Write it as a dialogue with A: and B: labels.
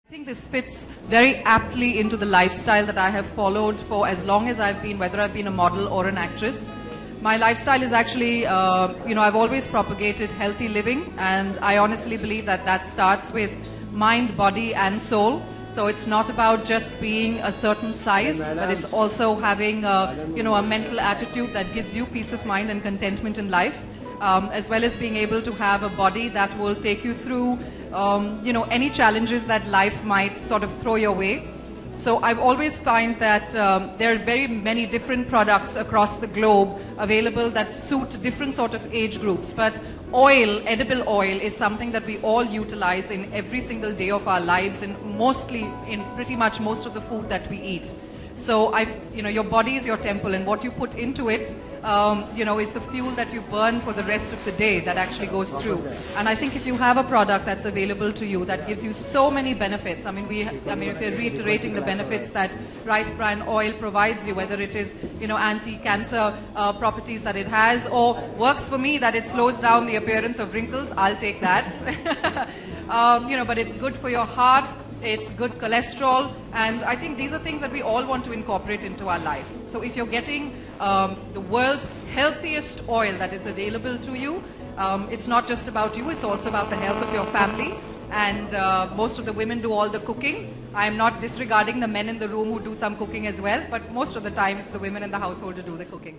A: I think this fits very aptly into the lifestyle that I have followed for as long as I've been, whether I've been a model or an actress. My lifestyle is actually, I've always propagated healthy living, and I honestly believe that that starts with mind, body and soul. So it's not about just being a certain size, but it's also having, a mental attitude that gives you peace of mind and contentment in life, as well as being able to have a body that will take you through any challenges that life might sort of throw your way. So I've always find that there are very many different products across the globe available that suit different sort of age groups. But oil, edible oil, is something that we all utilize in every single day of our lives, and mostly in pretty much most of the food that we eat. So your body is your temple, and what you put into it is the fuel that you burn for the rest of the day that actually goes through. And I think if you have a product that's available to you that gives you so many benefits, if you're reiterating the benefits that rice bran oil provides you, whether it is, anti-cancer properties that it has, or works for me that it slows down the appearance of wrinkles, I'll take that. But it's good for your heart. It's good cholesterol, and I think these are things that we all want to incorporate into our life. So if you're getting the world's healthiest oil that is available to you, it's not just about you, it's also about the health of your family. And most of the women do all the cooking. I'm not disregarding the men in the room who do some cooking as well, but most of the time it's the women in the household who do the cooking.